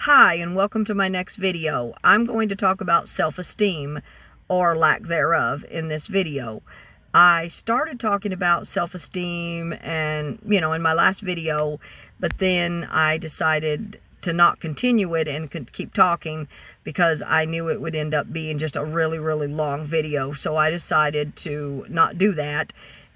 Hi, and welcome to my next video. I'm going to talk about self-esteem, or lack thereof, in this video. I started talking about self-esteem and, in my last video, but then I decided to not continue it and could keep talking because I knew it would end up being just a really, really long video. So I decided to not do that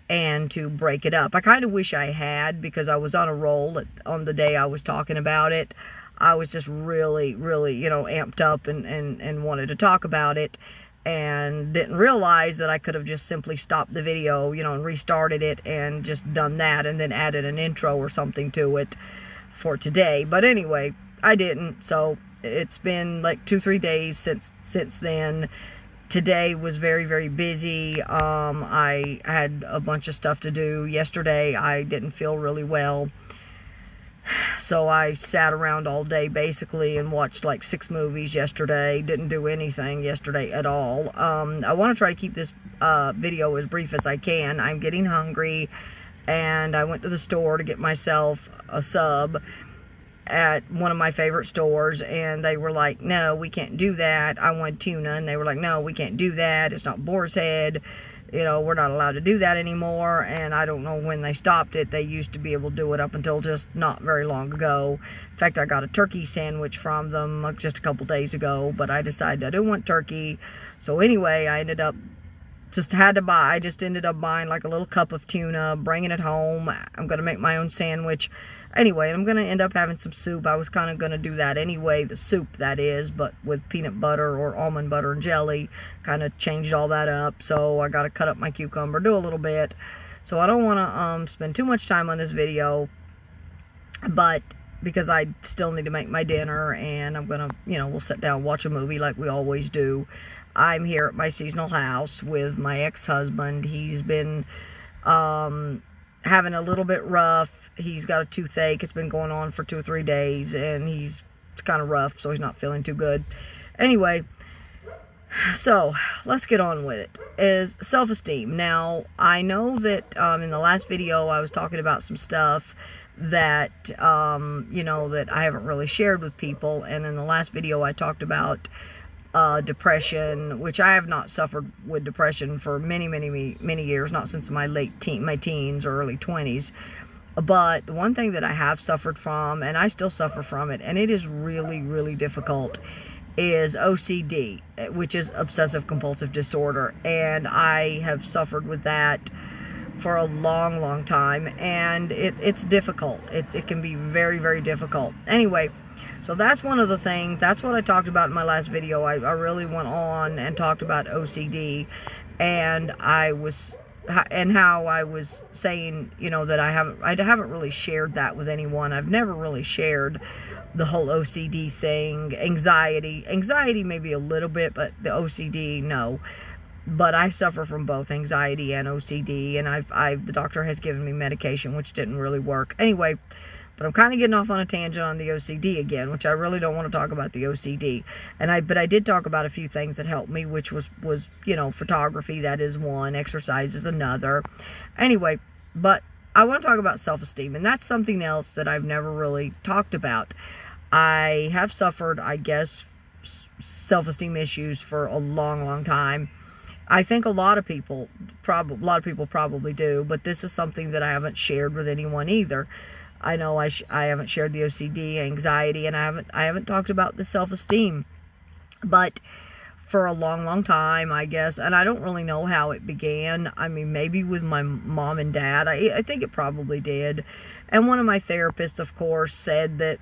and to break it up. I kind of wish I had, because I was on a roll on the day I was talking about it. I was just really, really, amped up and wanted to talk about it, and didn't realize that I could have just simply stopped the video, and restarted it and just done that and then added an intro or something to it for today. But anyway, I didn't. So it's been like 2-3 days since then. Today was very, very busy. I had a bunch of stuff to do. Yesterday I didn't feel really well, so I sat around all day basically and watched like 6 movies yesterday. Didn't do anything yesterday at all. I want to try to keep this video as brief as I can. I'm getting hungry, and I went to the store to get myself a sub at one of my favorite stores, and they were like, no, we can't do that. I want tuna, and they were like, no, we can't do that. It's not boar's head. We're not allowed to do that anymore. And I don't know when they stopped it. They used to be able to do it up until just not very long ago. In fact, I got a turkey sandwich from them just a couple days ago, but I decided I didn't want turkey. So anyway, I ended up I just ended up buying like a little cup of tuna, bringing it home. I'm going to make my own sandwich. Anyway, I'm going to end up having some soup. I was kind of going to do that anyway, the soup that is, but with peanut butter or almond butter and jelly. Kind of changed all that up. So I got to cut up my cucumber, do a little bit. So I don't want to spend too much time on this video, but because I still need to make my dinner, and I'm going to, we'll sit down and watch a movie like we always do. I'm here at my seasonal house with my ex-husband. He's been having a little bit rough. He's got a toothache. It's been going on for 2 or 3 days, and it's kind of rough, so he's not feeling too good. Anyway, so let's get on with it. Is self-esteem. Now, I know that in the last video I was talking about some stuff that, that I haven't really shared with people, and in the last video I talked about depression, which I have not suffered with depression for many years, not since my teens or early 20s. But the one thing that I have suffered from, and I still suffer from it, and it is really, really difficult, is OCD, which is obsessive compulsive disorder. And I have suffered with that for a long, long time, and it's difficult. It can be very, very difficult. Anyway, so that's one of the things. That's what I talked about in my last video. I really went on and talked about OCD, and how I was saying, that I haven't really shared that with anyone. I've never really shared the whole OCD thing. Anxiety maybe a little bit, but the OCD, no. But I suffer from both anxiety and OCD, and the doctor has given me medication, which didn't really work. Anyway, but I'm kind of getting off on a tangent on the OCD again, which I really don't want to talk about the OCD. But I did talk about a few things that helped me, which was photography, that is one, exercise is another. Anyway, but I want to talk about self-esteem, and that's something else that I've never really talked about. I have suffered, I guess, self-esteem issues for a long, long time. I think a lot of people probably do, but this is something that I haven't shared with anyone either. I know I haven't shared the OCD, anxiety, and I haven't talked about the self-esteem. But for a long, long time, I guess, and I don't really know how it began. I mean, maybe with my mom and dad. I think it probably did. And one of my therapists, of course, said that,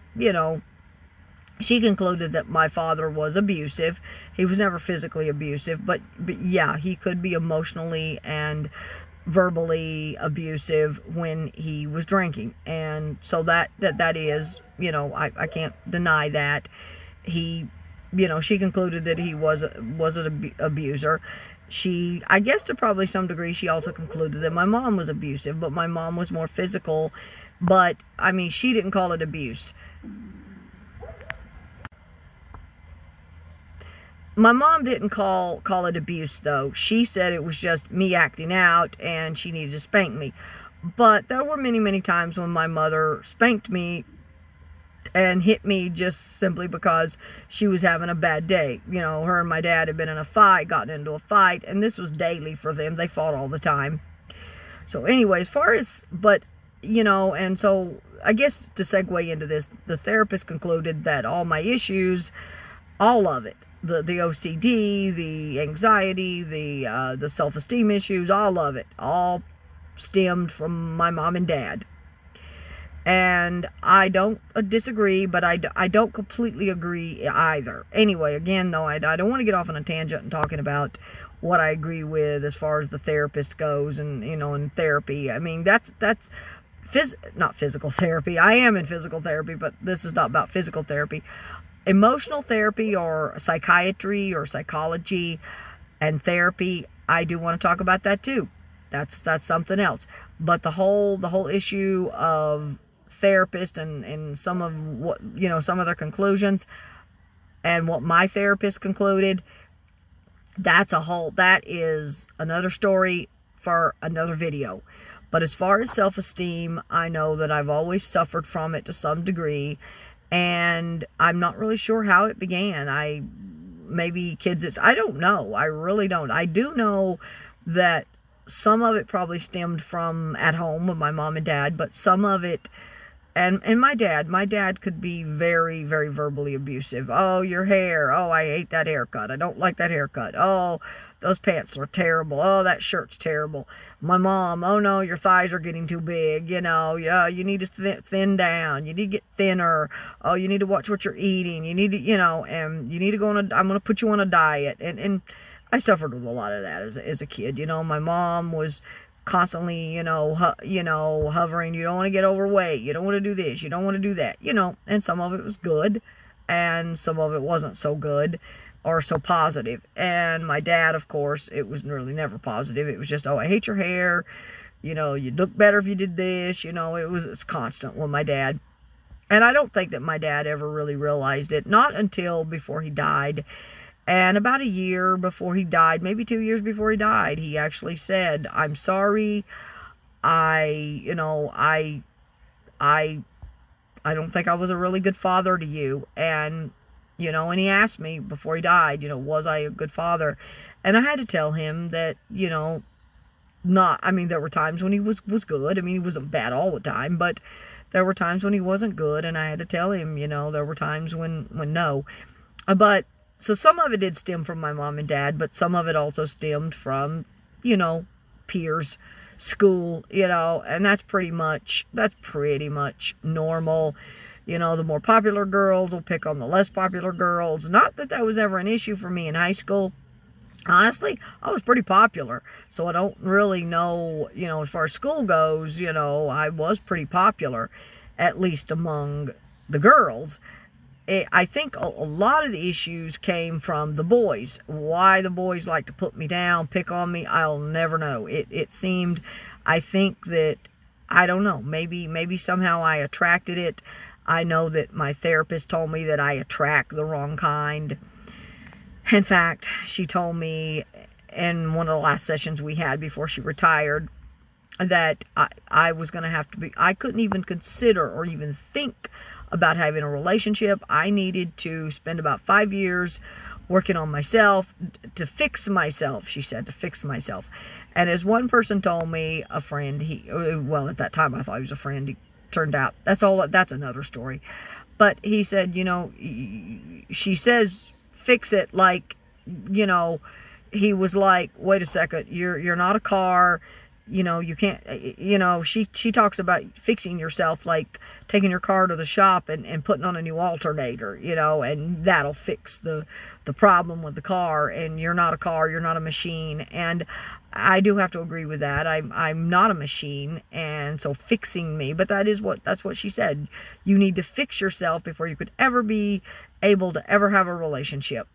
she concluded that my father was abusive. He was never physically abusive, but yeah, he could be emotionally and verbally abusive when he was drinking. And so that is, I can't deny that. She concluded that he was an abuser. I guess to probably some degree, she also concluded that my mom was abusive, but my mom was more physical. But I mean, she didn't call it abuse. My mom didn't call it abuse, though. She said it was just me acting out, and she needed to spank me. But there were many, many times when my mother spanked me and hit me just simply because she was having a bad day. You know, her and my dad had been in a fight, gotten into a fight, and this was daily for them. They fought all the time. So anyway, as far as, but, you know, and so I guess to segue into this, the therapist concluded that all my issues, all of it, the OCD, the anxiety, the self-esteem issues, all of it, all stemmed from my mom and dad. And I don't disagree, but I don't completely agree either. Anyway, again, though, I don't want to get off on a tangent and talking about what I agree with as far as the therapist goes, and, you know, in therapy. I mean, that's not physical therapy. I am in physical therapy, but this is not about physical therapy. Emotional therapy or psychiatry or psychology and therapy, I do want to talk about that too. That's something else. But the whole issue of therapist and some of what, you know, some of their conclusions and what my therapist concluded, that is another story for another video. But as far as self-esteem, I know that I've always suffered from it to some degree, and I'm not really sure how it began. I don't know. I really don't. I do know that some of it probably stemmed from at home with my mom and dad, but some of it, and my dad could be very, very verbally abusive. Oh, your hair. Oh, I hate that haircut. I don't like that haircut. Oh, those pants are terrible. Oh, that shirt's terrible. My mom, oh no, your thighs are getting too big. You know, yeah, you need to thin down. You need to get thinner. Oh, you need to watch what you're eating. You need to, you know, and you need to I'm going to put you on a diet. And I suffered with a lot of that as a kid. You know, my mom was constantly, hovering. You don't want to get overweight. You don't want to do this. You don't want to do that. You know, and some of it was good, and some of it wasn't so good or so positive. And my dad, of course, it was really never positive. It was just, oh, I hate your hair. You know, you'd look better if you did this. You know, it's constant with my dad. And I don't think that my dad ever really realized it. Not until before he died. And about a year before he died, maybe 2 years before he died, he actually said, I'm sorry. I don't think I was a really good father to you. And, you know, and he asked me before he died, you know, was I a good father? And I had to tell him that, you know, there were times when he was good. I mean, he wasn't bad all the time, but there were times when he wasn't good. And I had to tell him, you know, there were times when no. But, so some of it did stem from my mom and dad, but some of it also stemmed from, you know, peers, school, you know, and that's pretty much normal. You know, the more popular girls will pick on the less popular girls. Not that was ever an issue for me in high school. Honestly, I was pretty popular, so I don't really know, you know, as far as school goes, you know, I was pretty popular, at least among the girls. I think a lot of the issues came from the boys. Why the boys like to put me down, pick on me, I'll never know. It seemed, I think that, I don't know, maybe somehow I attracted it. I know that my therapist told me that I attract the wrong kind. In fact, she told me in one of the last sessions we had before she retired that I was going to have to be, I couldn't even consider or even think about having a relationship. I needed to spend about 5 years working on myself to fix myself, she said, to fix myself. And as one person told me, a friend, well, at that time I thought he was a friend, he turned out, that's another story. But he said, you know, she says, fix it, like, you know, he was like, wait a second, you're not a car. You know, you can't, you know, she talks about fixing yourself, like taking your car to the shop and putting on a new alternator, you know, and that'll fix the problem with the car. And you're not a car, you're not a machine. And I do have to agree with that. I'm not a machine, and so fixing me, but that's what she said. You need to fix yourself before you could ever be able to ever have a relationship.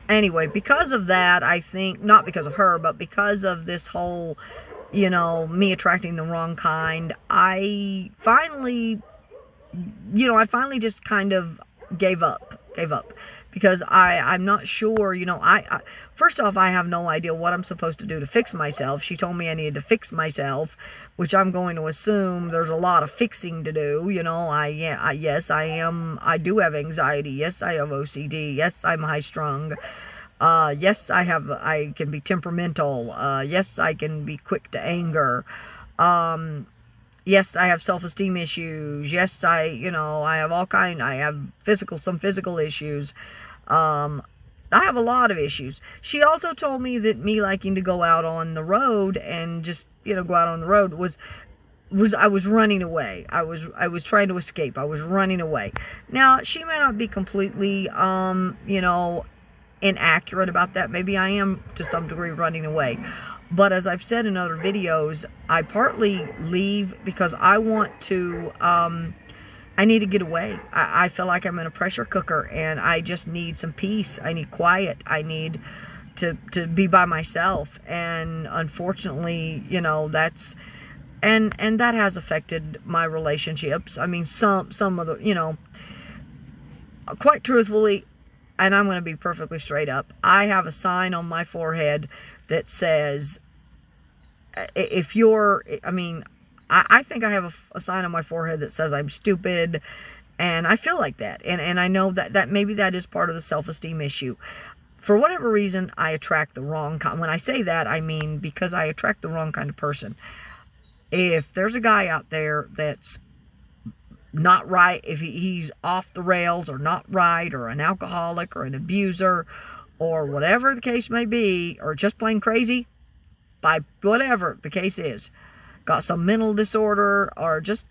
Anyway, because of that, I think, not because of her, but because of this whole, you know, me attracting the wrong kind, I finally just kind of gave up. because I'm not sure, you know, first off, I have no idea what I'm supposed to do to fix myself. She told me I needed to fix myself, which I'm going to assume there's a lot of fixing to do. You know, yes, I do have anxiety. Yes, I have OCD. Yes, I'm high strung. Yes, I can be temperamental. Yes, I can be quick to anger. Yes, I have self-esteem issues. Yes, I have I have some physical issues. I have a lot of issues. She also told me that me liking to go out on the road and just, go out on the road was I was running away. I was trying to escape. I was running away. Now, she may not be completely, inaccurate about that. Maybe I am to some degree running away. But as I've said in other videos, I partly leave because I want to, I need to get away. I feel like I'm in a pressure cooker and I just need some peace. I need quiet. I need to be by myself. And unfortunately, that's, and that has affected my relationships. I mean, some of the, quite truthfully, and I'm going to be perfectly straight up, I have a sign on my forehead that says, if you're, I think I have a sign on my forehead that says I'm stupid, and I feel like that. And I know that maybe that is part of the self-esteem issue. For whatever reason, I attract the wrong kind. When I say that, I mean because I attract the wrong kind of person. If there's a guy out there that's not right, if he's off the rails or not right, or an alcoholic or an abuser or whatever the case may be, or just plain crazy, by whatever the case is, got some mental disorder or just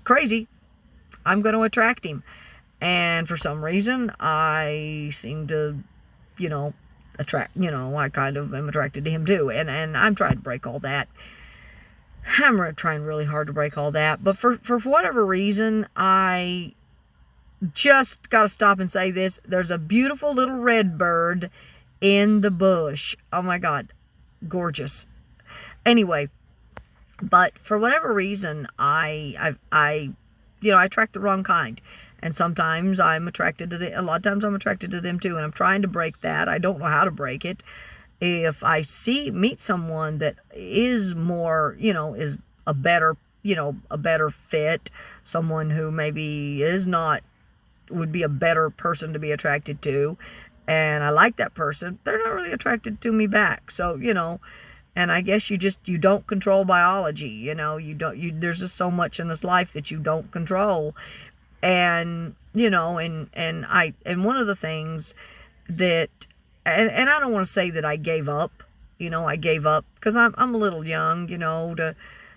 crazy, I'm going to attract him. And for some reason, I seem to, attract, I kind of am attracted to him too. And I'm trying to break all that. I'm trying really hard to break all that. But for whatever reason, I just got to stop and say this. There's a beautiful little red bird in the bush. Oh my God. Gorgeous. Anyway, but for whatever reason, I attract the wrong kind. And sometimes I'm attracted to a lot of times I'm attracted to them too. And I'm trying to break that. I don't know how to break it. If I meet someone that is more, is a better fit, someone who maybe would be a better person to be attracted to, and I like that person, they're not really attracted to me back. So, and I guess you don't control biology, there's just so much in this life that you don't control. And, and one of the things that, and I don't want to say that I gave up, I gave up because I'm a little young,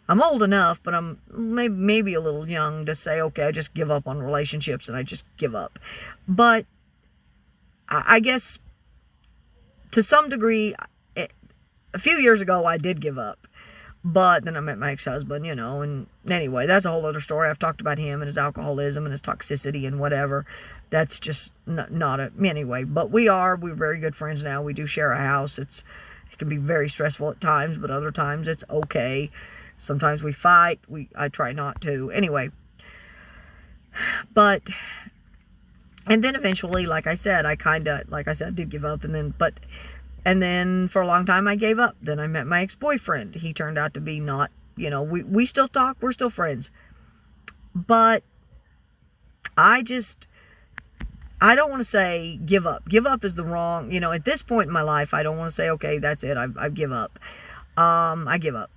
I'm old enough, but I'm maybe a little young to say, okay, I just give up on relationships and I just give up. But I guess to some degree, a few years ago, I did give up. But then I met my ex-husband, and anyway, that's a whole other story. I've talked about him and his alcoholism and his toxicity and whatever. That's just anyway, but we're very good friends now. We do share a house. It can be very stressful at times, but other times it's okay. Sometimes we fight. I try not to. Anyway, and then eventually, like I said, I did give up, and then for a long time I gave up. Then I met my ex-boyfriend. He turned out to be not, we still talk, we're still friends. But I don't want to say give up. Give up is the wrong, at this point in my life, I don't want to say, okay, that's it, I give up. I give up.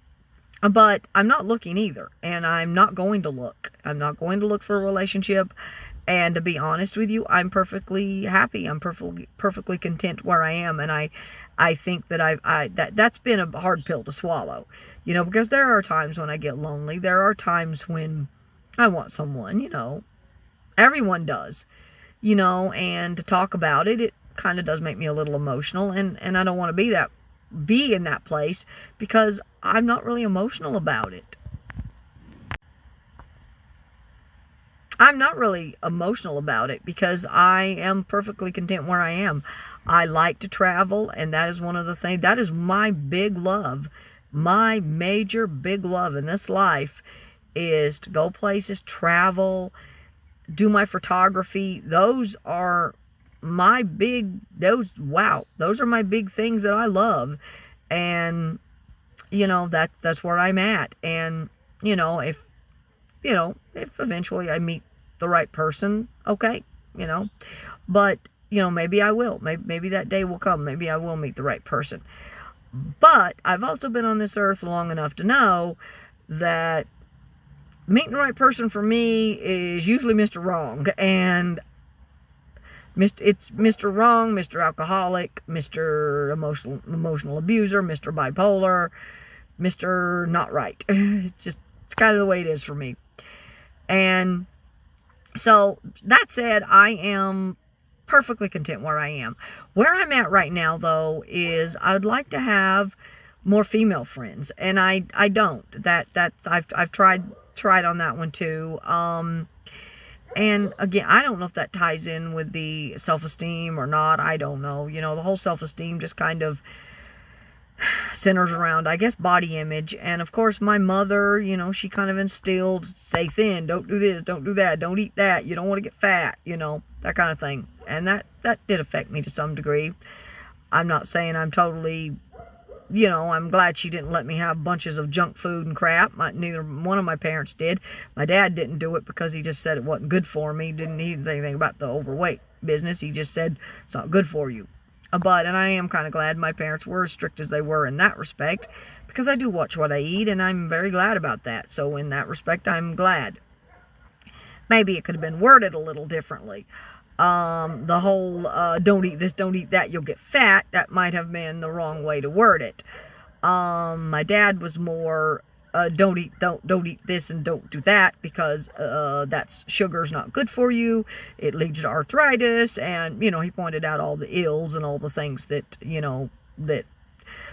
But I'm not looking either, and I'm not going to look. I'm not going to look for a relationship. And to be honest with you, I'm perfectly happy. I'm perfectly content where I am. And I think that that's been a hard pill to swallow, because there are times when I get lonely. There are times when I want someone, everyone does, and to talk about it, it kind of does make me a little emotional. And I don't want to be in that place because I'm not really emotional about it. I'm not really emotional about it because I am perfectly content where I am. I like to travel, and that is one of the things, that is my big love. My major big love in this life is to go places, travel, do my photography. Those are those are my big things that I love. And, that's where I'm at. And, if eventually I meet the right person, okay, but, maybe I will. Maybe that day will come. Maybe I will meet the right person. But I've also been on this earth long enough to know that meeting the right person for me is usually Mr. Wrong. And it's Mr. Wrong, Mr. Alcoholic, Mr. Emotional Abuser, Mr. Bipolar, Mr. Not Right. It's kind of the way it is for me. And so, that said, I am perfectly content where I am. Where I'm at right now, though, is I'd like to have more female friends, and I don't. I've tried on that one too. And again, I don't know if that ties in with the self-esteem or not. I don't know. The whole self-esteem just kind of centers around, I guess, body image. And of course, my mother, she kind of instilled, stay thin, don't do this, don't do that, don't eat that, you don't want to get fat, that kind of thing. And that did affect me to some degree. I'm not saying I'm totally, I'm glad she didn't let me have bunches of junk food and crap. Neither one of my parents did. My dad didn't do it because he just said it wasn't good for me. He didn't say anything about the overweight business. He just said it's not good for you. And I am kind of glad my parents were as strict as they were in that respect, because I do watch what I eat, and I'm very glad about that. So in that respect, I'm glad. Maybe it could have been worded a little differently. The whole don't eat this, don't eat that, you'll get fat, that might have been the wrong way to word it. My dad was more don't eat this and don't do that, because that's sugar's not good for you, it leads to arthritis. And he pointed out all the ills and all the things that that,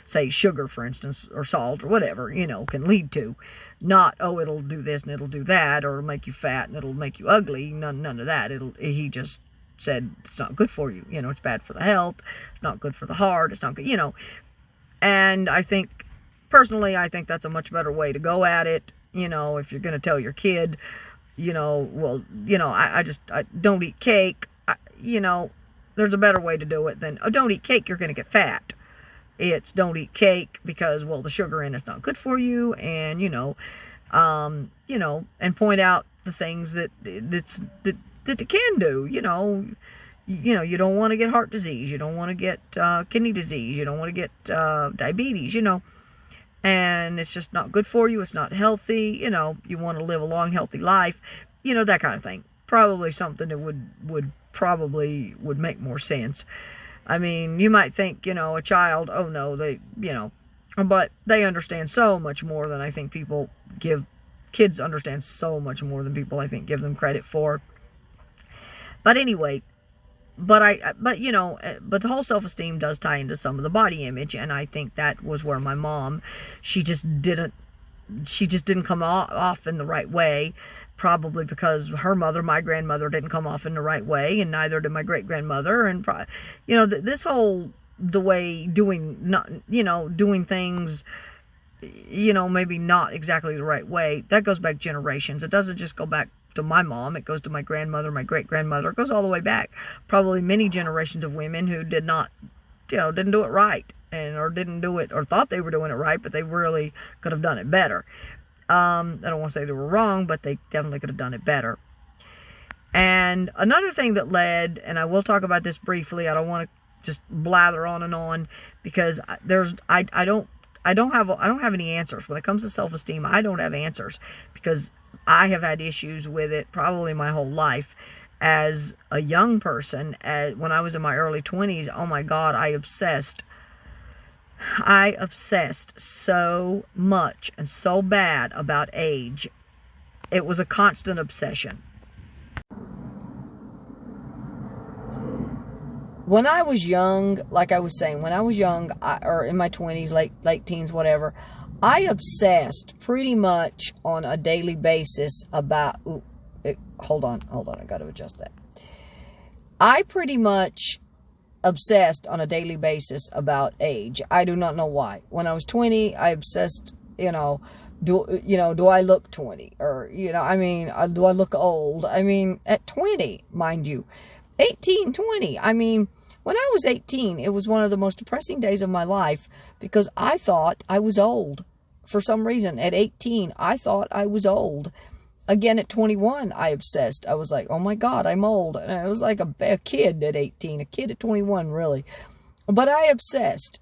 say, sugar, for instance, or salt or whatever, can lead to. Not, it'll do this and it'll do that, or it'll make you fat and it'll make you ugly. None of that. He just said it's not good for you. It's bad for the health. It's not good for the heart. It's not good, And I think, personally, that's a much better way to go at it. If you're going to tell your kid, I don't eat cake. There's a better way to do it than, don't eat cake, you're going to get fat. It's don't eat cake because, the sugar in it's not good for you, and and point out the things that it can do. You don't want to get heart disease, you don't want to get kidney disease, you don't want to get diabetes, and it's just not good for you. It's not healthy. You want to live a long, healthy life. That kind of thing. Probably something that would make more sense. I mean, you might think, a child, oh no, but they understand so much more than I think kids understand so much more than people, I think, give them credit for. But anyway, but the whole self-esteem does tie into some of the body image, and I think that was where my mom, she just didn't come off in the right way. Probably because her mother, my grandmother, didn't come off in the right way, and neither did my great-grandmother. And this whole, the way doing things, maybe not exactly the right way, that goes back generations. It doesn't just go back to my mom. It goes to my grandmother, my great-grandmother. It goes all the way back. Probably many generations of women who didn't do it right, or didn't do it, or thought they were doing it right, but they really could have done it better. I don't want to say they were wrong, but they definitely could have done it better. And another thing that led, and I will talk about this briefly, I don't want to just blather on and on, because I don't have any answers when it comes to self-esteem. I don't have answers, because I have had issues with it probably my whole life. As a young person, when I was in my early 20s, oh my God, I obsessed so much and so bad about age. It was a constant obsession. When I was young, like I was saying, or in my 20s, late teens, whatever, I obsessed pretty much on a daily basis about, hold on, I gotta adjust that. I pretty much obsessed on a daily basis about age. I do not know why. When I was 20, I obsessed, do I look 20? Or, do I look old? I mean, at 20, mind you. 18, 20. I mean, when I was 18, it was one of the most depressing days of my life because I thought I was old. For some reason, at 18, I thought I was old. Again, at 21, I obsessed. I was like, oh my God, I'm old. And I was like a kid at 18, a kid at 21, really. But I obsessed.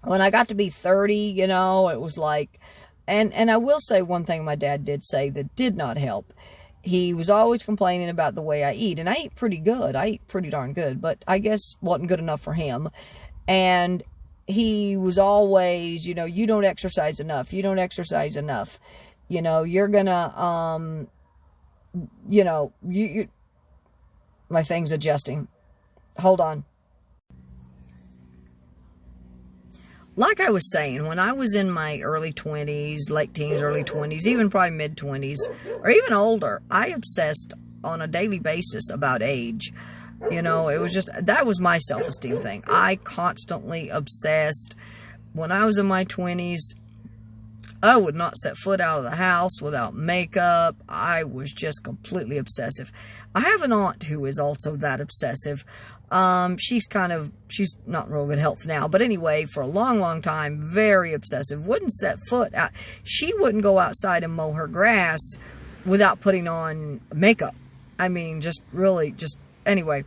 When I got to be 30, you know, it was like, and I will say one thing my dad did say that did not help. He was always complaining about the way I eat. And I eat pretty good. I eat pretty darn good. But I guess wasn't good enough for him. And he was always, you know, you don't exercise enough. You don't exercise enough. You know, you're gonna, you know, my thing's adjusting. Hold on. Like I was saying, when I was in my early 20s, late teens, early 20s, even probably mid 20s, or even older, I obsessed on a daily basis about age. You know, it was just, that was my self-esteem thing. I constantly obsessed. When I was in my 20s, I would not set foot out of the house without makeup. I was just completely obsessive. I have an aunt who is also that obsessive. She's not in real good health now. But anyway, for a long, long time, very obsessive. Wouldn't set foot out. She wouldn't go outside and mow her grass without putting on makeup. I mean, just really, just, anyway.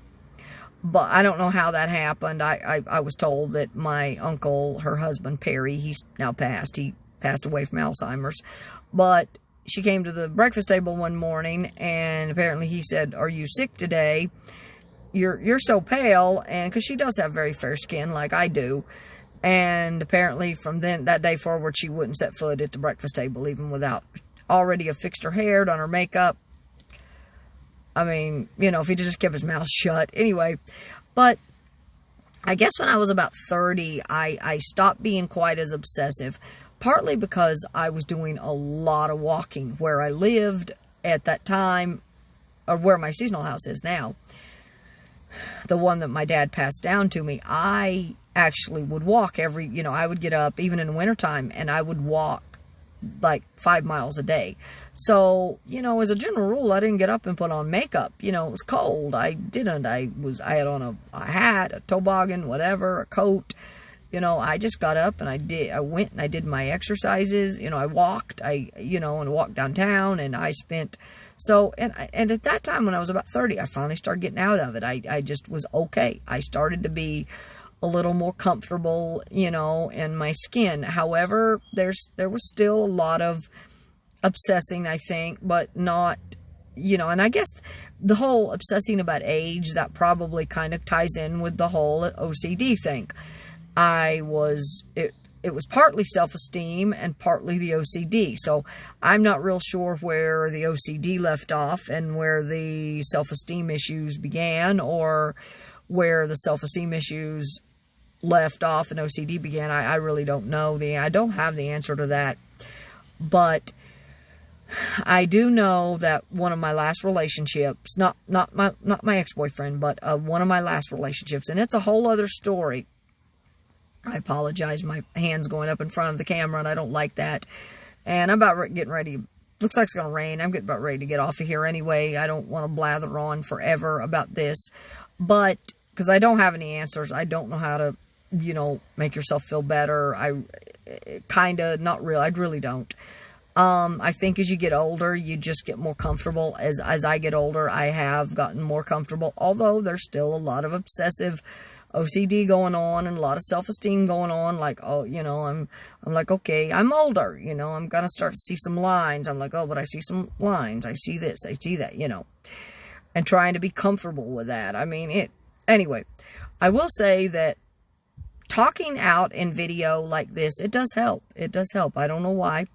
But I don't know how that happened. I was told that my uncle, her husband, Perry, he's now passed. He passed away from Alzheimer's. But she came to the breakfast table one morning, and apparently he said, "Are you sick today? You're so pale," and because she does have very fair skin like I do. And apparently from that day forward, she wouldn't set foot at the breakfast table, even without already have fixed her hair, done her makeup. I mean, you know, if he just kept his mouth shut. Anyway, but I guess when I was about 30, I stopped being quite as obsessive, partly because I was doing a lot of walking where I lived at that time, or where my seasonal house is now. The one that my dad passed down to me, I actually would walk I would get up even in the wintertime and I would walk like 5 miles a day. So, you know, as a general rule, I didn't get up and put on makeup. You know, it was cold. I didn't. I had on a hat, a toboggan, whatever, a coat. You know, I just got up and I went and I did my exercises. You know, I walked, and walked downtown, and I spent, and at that time when I was about 30, I finally started getting out of it. I just was okay. I started to be a little more comfortable, you know, in my skin. However, there was still a lot of obsessing, I think, but not, you know, and I guess the whole obsessing about age, that probably kind of ties in with the whole OCD thing. It was partly self-esteem and partly the OCD. So I'm not real sure where the OCD left off and where the self-esteem issues began, or where the self-esteem issues left off and OCD began. I really don't know. I don't have the answer to that. But I do know that one of my last relationships, not my ex-boyfriend, but one of my last relationships, and it's a whole other story. I apologize. My hand's going up in front of the camera, and I don't like that. And I'm about getting ready. Looks like it's going to rain. I'm getting about ready to get off of here anyway. I don't want to blather on forever about this. But, because I don't have any answers. I don't know how to, you know, make yourself feel better. I really don't. I think as you get older, you just get more comfortable. As I get older, I have gotten more comfortable. Although there's still a lot of obsessive OCD going on and a lot of self-esteem going on. Like, oh, you know, I'm like, okay, I'm older, you know, I'm going to start to see some lines. I'm like, oh, but I see some lines. I see this, I see that, you know, and trying to be comfortable with that. I mean, anyway, I will say that talking out in video like this, it does help. It does help. I don't know why,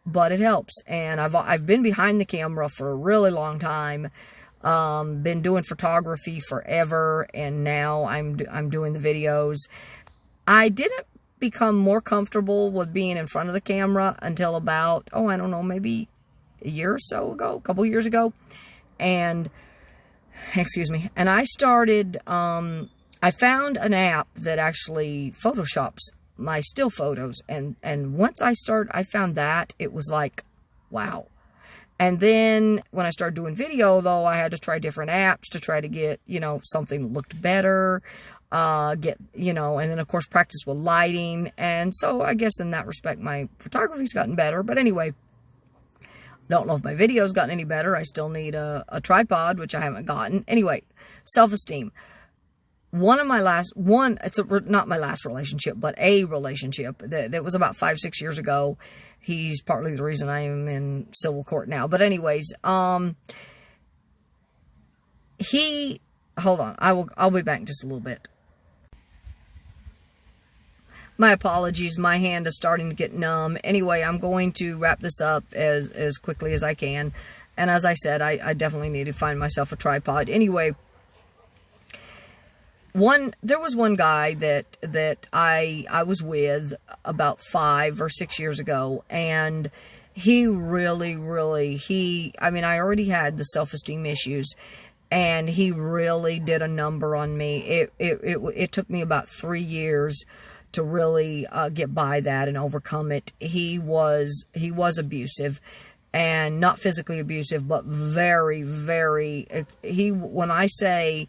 but it helps. And I've been behind the camera for a really long time. Been doing photography forever, and now I'm doing the videos. I didn't become more comfortable with being in front of the camera until about, I don't know, maybe a year or so ago, a couple years ago. And, excuse me, and I started, I found an app that actually photoshops my still photos, and once I found that, it was like, wow. And then when I started doing video, though, I had to try different apps to try to get, you know, something that looked better, you know, and then of course practice with lighting. And so I guess in that respect, my photography's gotten better. But anyway, don't know if my video's gotten any better. I still need a tripod, which I haven't gotten. Anyway, self-esteem. Not my last relationship, but a relationship that was about 5-6 years ago. He's partly the reason I am in civil court now. But anyways, hold on. I'll be back in just a little bit. My apologies. My hand is starting to get numb. Anyway, I'm going to wrap this up as quickly as I can. And as I said, I definitely need to find myself a tripod. Anyway, there was one guy that I was with about 5 or 6 years ago, and he really, I mean, I already had the self-esteem issues, and he really did a number on me. It took me about 3 years to really get by that and overcome it. He was abusive, and not physically abusive, but very, when I say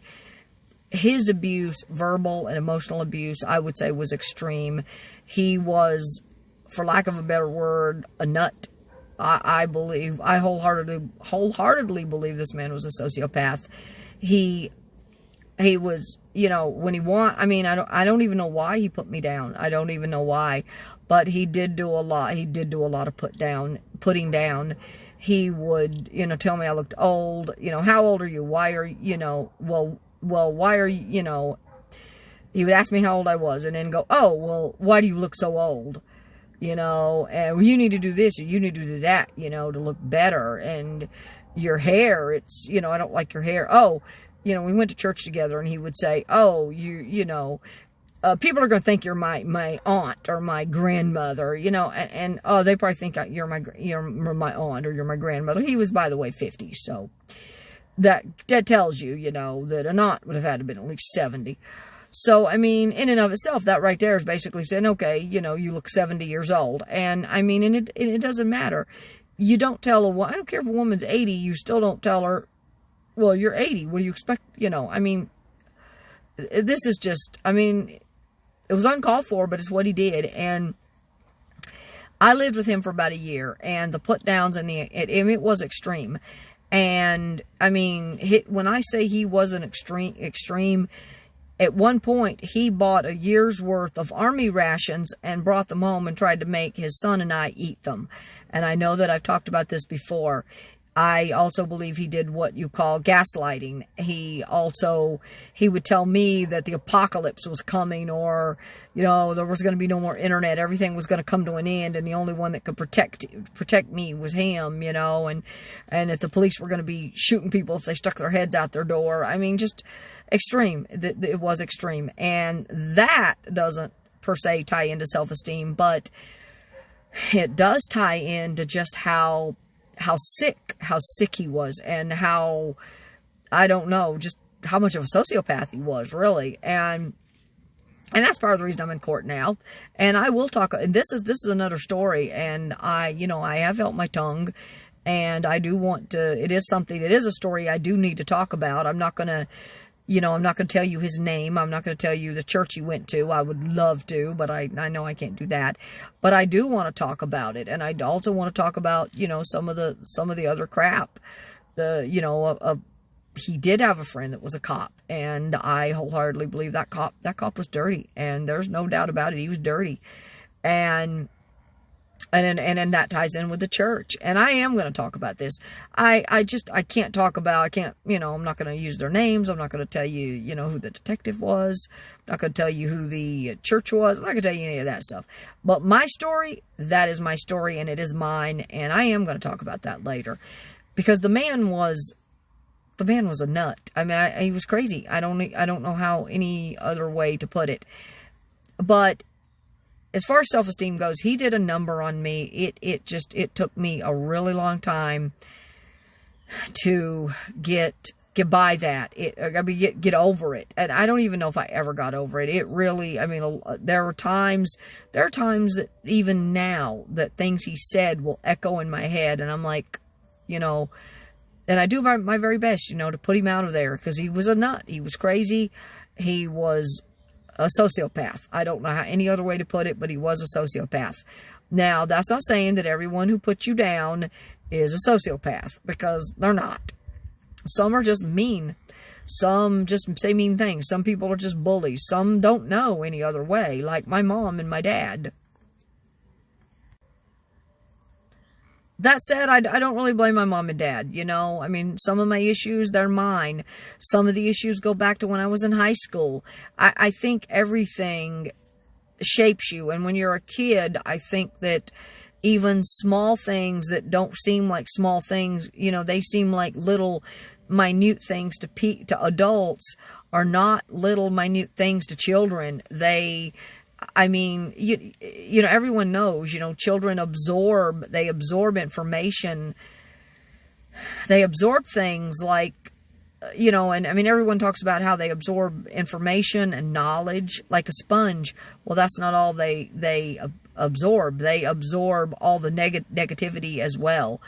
his abuse, verbal and emotional abuse, I would say was extreme. He was, for lack of a better word, a nut. I wholeheartedly believe this man was a sociopath. He was, you know, when I mean, I don't even know why he put me down. I don't even know why, but he did do a lot. He did do a lot of putting down. He would, you know, tell me I looked old. You know, how old are you? Why are, you know, well, why are you, you know, he would ask me how old I was and then go, oh, well, why do you look so old? You know, and you need to do this or you need to do that, you know, to look better. And your hair, it's, you know, I don't like your hair. Oh, you know, we went to church together and he would say, oh, you know, people are going to think you're my aunt or my grandmother, you know, and oh, they probably think you're my aunt or you're my grandmother. He was, by the way, 50, so that tells you, you know, that an aunt would have had to been at least 70. So, I mean, in and of itself, that right there is basically saying, okay, you know, you look 70 years old. And, I mean, and it doesn't matter. You don't tell I don't care if a woman's 80, you still don't tell her, well, you're 80. What do you expect? You know, I mean, this is just, I mean, it was uncalled for, but it's what he did. And I lived with him for about a year, and the put downs and it was extreme. And I mean, when I say he was an extreme, at one point he bought a year's worth of army rations and brought them home and tried to make his son and I eat them. And I know that I've talked about this before. I also believe he did what you call gaslighting. He would tell me that the apocalypse was coming, or, you know, there was going to be no more internet. Everything was going to come to an end, and the only one that could protect me was him, you know, and that the police were going to be shooting people if they stuck their heads out their door. I mean, just extreme. It was extreme. And that doesn't per se tie into self-esteem, but it does tie into just how sick he was, and how, I don't know, just how much of a sociopath he was, really. And that's part of the reason I'm in court now. And I will talk, and this is another story, and I have held my tongue, and I do want to, it is a story I do need to talk about. I'm not going to, you know, I'm not going to tell you his name. I'm not going to tell you the church he went to. I would love to, but I know I can't do that. But I do want to talk about it. And I also want to talk about, you know, some of the other crap. He did have a friend that was a cop, and I wholeheartedly believe that cop was dirty. And there's no doubt about it. He was dirty. And then that ties in with the church. And I am going to talk about this. I can't talk about, you know, I'm not going to use their names. I'm not going to tell you, you know, who the detective was. I'm not going to tell you who the church was. I'm not going to tell you any of that stuff. But my story, that is my story, and it is mine. And I am going to talk about that later. Because the man was a nut. I mean, he was crazy. I don't know how any other way to put it. But as far as self-esteem goes, he did a number on me. It took me a really long time to get by that. Get over it. And I don't even know if I ever got over it. It really, I mean, there are times that even now that things he said will echo in my head, and I'm like, you know, and I do my very best, you know, to put him out of there, because he was a nut. He was crazy. He was a sociopath. I don't know how any other way to put it, but he was a sociopath. Now, that's not saying that everyone who puts you down is a sociopath, because they're not. Some are just mean. Some just say mean things. Some people are just bullies. Some don't know any other way, like my mom and my dad. That said, I don't really blame my mom and dad, you know. I mean, some of my issues, they're mine. Some of the issues go back to when I was in high school. I think everything shapes you. And when you're a kid, I think that even small things that don't seem like small things, you know, they seem like little minute things to adults, are not little minute things to children. I mean, you know, everyone knows, you know, children absorb information. They absorb things like, you know, and I mean, everyone talks about how they absorb information and knowledge like a sponge. Well, that's not all they absorb. They absorb all the negativity as well.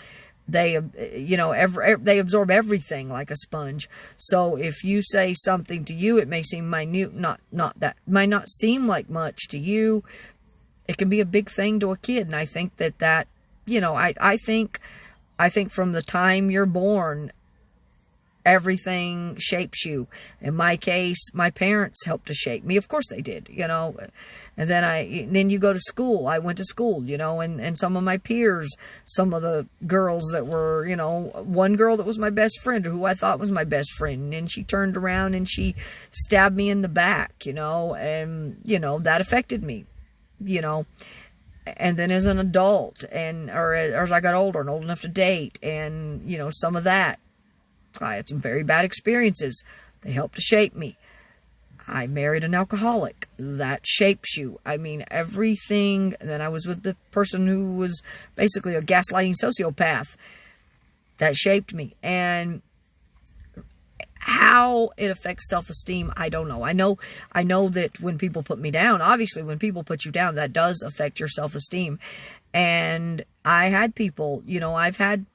They, you know, they absorb everything like a sponge. So if you say something to you, it may seem minute, might not seem like much to you. It can be a big thing to a kid. And I think that, you know, I think from the time you're born, everything shapes you. In my case, my parents helped to shape me. Of course they did, you know. And then you go to school. I went to school, you know, and some of my peers, some of the girls that were, you know, one girl that was my best friend, who I thought was my best friend, and she turned around and she stabbed me in the back, you know, and, you know, that affected me, you know. And then as an adult, or as I got older and old enough to date, and, you know, some of that, I had some very bad experiences. They helped to shape me. I married an alcoholic. That shapes you. I mean, everything. And then I was with the person who was basically a gaslighting sociopath. That shaped me. And how it affects self-esteem, I don't know. I know that when people put me down, obviously when people put you down, that does affect your self-esteem. And I had people, you know, I've had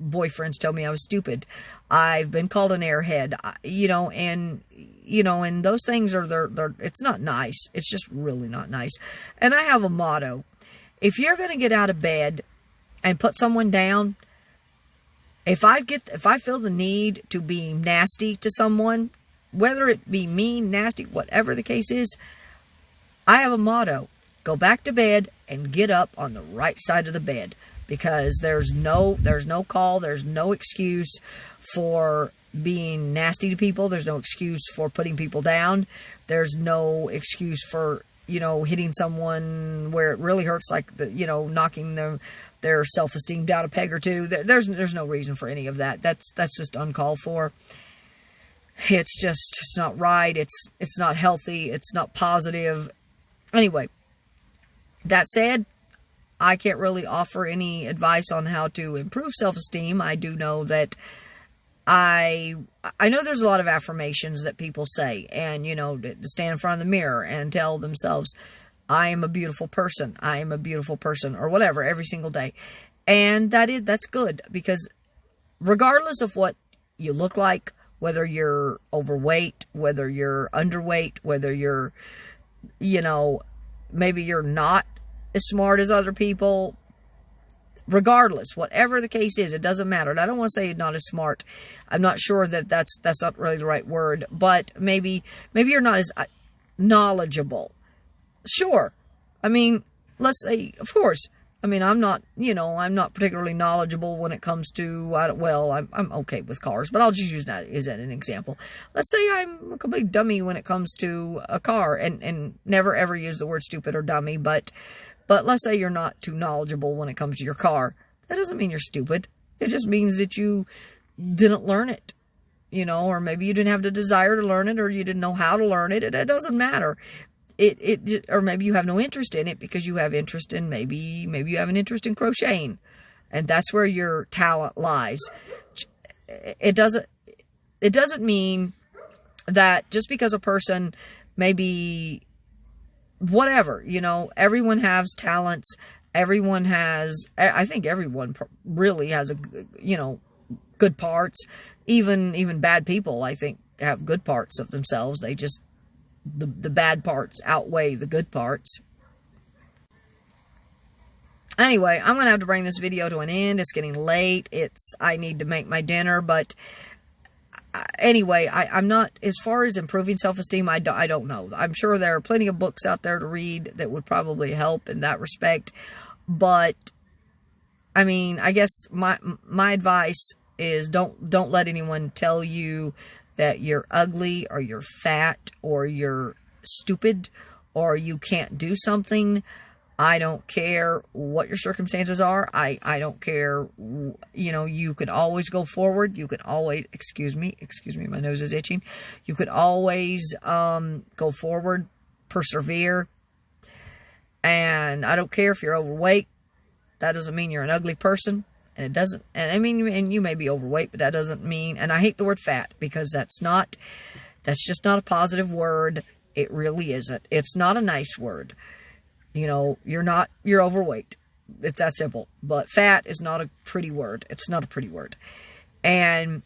boyfriends tell me I was stupid. I've been called an airhead, you know, and those things they're it's not nice. It's just really not nice. And I have a motto. If you're going to get out of bed and put someone down, if I feel the need to be nasty to someone, whether it be mean, nasty, whatever the case is, I have a motto. Go back to bed and get up on the right side of the bed. Because there's no call, there's no excuse for being nasty to people. There's no excuse for putting people down. There's no excuse for, you know, hitting someone where it really hurts, like knocking their self-esteem down a peg or two. There's no reason for any of that. That's just uncalled for. It's not right. It's not healthy. It's not positive. Anyway, that said, I can't really offer any advice on how to improve self-esteem. I do know that I know there's a lot of affirmations that people say, and, you know, to stand in front of the mirror and tell themselves, I am a beautiful person. I am a beautiful person, or whatever, every single day. And that's good, because regardless of what you look like, whether you're overweight, whether you're underweight, whether you're, you know, maybe you're not as smart as other people, regardless, whatever the case is, it doesn't matter. And I don't want to say not as smart. I'm not sure that's not really the right word, but maybe you're not as knowledgeable. Sure. I mean, let's say, of course, I mean, I'm not particularly knowledgeable when it comes to, I'm okay with cars, but I'll just use that as an example. Let's say I'm a complete dummy when it comes to a car, and never ever use the word stupid or dummy, but let's say you're not too knowledgeable when it comes to your car. That doesn't mean you're stupid. It just means that you didn't learn it, you know, or maybe you didn't have the desire to learn it, or you didn't know how to learn it. It doesn't matter. Or maybe you have no interest in it because you have interest in, maybe you have an interest in crocheting, and that's where your talent lies. It doesn't mean that just because a person maybe whatever, you know, everyone has talents, everyone has, I think everyone really has good parts. Even bad people, I think, have good parts of themselves. They just, the bad parts outweigh the good parts. Anyway, I'm going to have to bring this video to an end. It's getting late. I need to make my dinner, but anyway, I'm not, as far as improving self-esteem, I don't know. I'm sure there are plenty of books out there to read that would probably help in that respect, but, I mean, I guess my advice is don't let anyone tell you that you're ugly, or you're fat, or you're stupid, or you can't do something. I don't care what your circumstances are. I don't care. You can always go forward. You can always, excuse me, my nose is itching. You can always go forward, persevere. And I don't care if you're overweight. That doesn't mean you're an ugly person. And it doesn't, and I mean, and you may be overweight, but that doesn't mean, and I hate the word fat, because that's just not a positive word. It really isn't. It's not a nice word. You're overweight. It's that simple. But fat is not a pretty word. It's not a pretty word. And,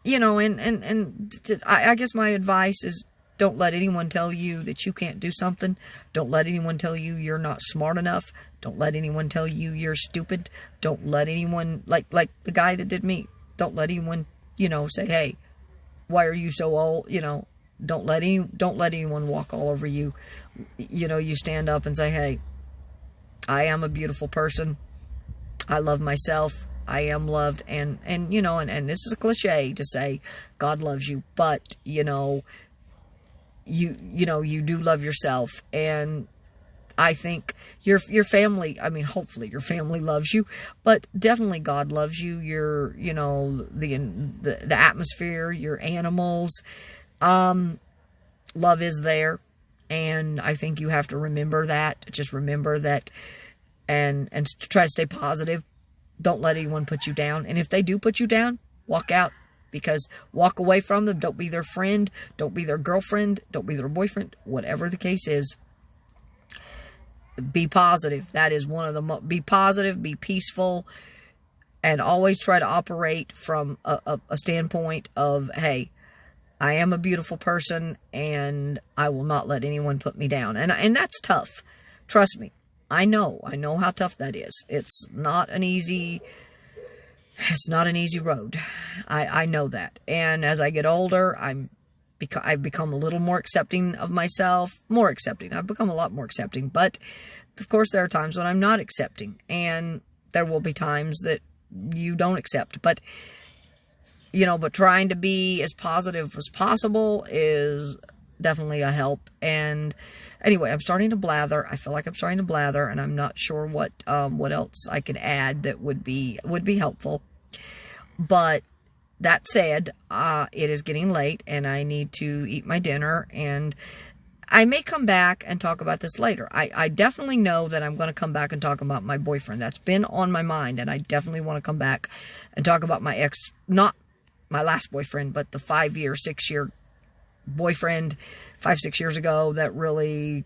I guess my advice is, don't let anyone tell you that you can't do something. Don't let anyone tell you you're not smart enough. Don't let anyone tell you you're stupid. Don't let anyone, like the guy that did me, don't let anyone, say, hey, why are you so old? Don't let anyone walk all over you. You stand up and say, hey, I am a beautiful person. I love myself. I am loved. And this is a cliche to say God loves you, but, you do love yourself. And I think your family, I mean, hopefully your family loves you, but definitely God loves you. The atmosphere, your animals, love is there. And I think you have to remember that. Just remember that, and try to stay positive. Don't let anyone put you down. And if they do put you down, walk out. Because walk away from them. Don't be their friend. Don't be their girlfriend. Don't be their boyfriend. Whatever the case is, be positive. That is one of the be positive, be peaceful, and always try to operate from a standpoint of, hey, I am a beautiful person, and I will not let anyone put me down. And that's tough. Trust me. I know how tough that is. It's not an easy road. I know that. And as I get older, I've become a little more accepting of myself. More accepting. I've become a lot more accepting. But, of course, there are times when I'm not accepting. And there will be times that you don't accept. But, but trying to be as positive as possible is definitely a help. And anyway, I'm starting to blather. I feel like I'm starting to blather, and I'm not sure what else I could add that would be helpful. But that said, it is getting late, and I need to eat my dinner, and I may come back and talk about this later. I definitely know that I'm going to come back and talk about my boyfriend. That's been on my mind, and I definitely want to come back and talk about my ex, not my last boyfriend, but the 5-year, 6-year boyfriend 5-6 years ago that really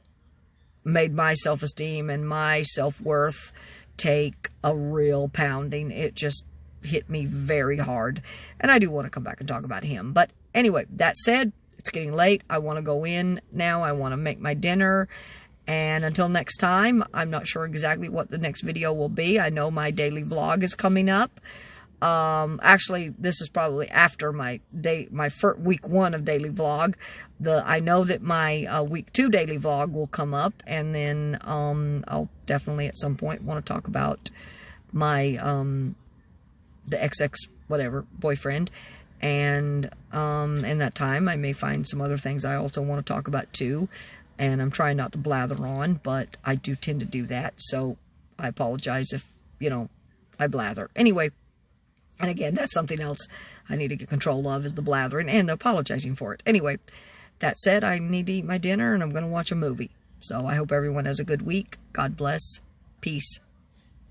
made my self-esteem and my self-worth take a real pounding. It just hit me very hard, and I do want to come back and talk about him. But anyway, that said, it's getting late. I want to go in now. I want to make my dinner, and until next time, I'm not sure exactly what the next video will be. I know my daily vlog is coming up. Actually, this is probably after my week 1 of daily vlog. I know that my week 2 daily vlog will come up, and then I'll definitely at some point want to talk about my the XX whatever boyfriend, and in that time I may find some other things I also want to talk about too. And I'm trying not to blather on, but I do tend to do that, so I apologize if I blather. Anyway. And again, that's something else I need to get control of, is the blathering and the apologizing for it. Anyway, that said, I need to eat my dinner, and I'm going to watch a movie. So I hope everyone has a good week. God bless. Peace.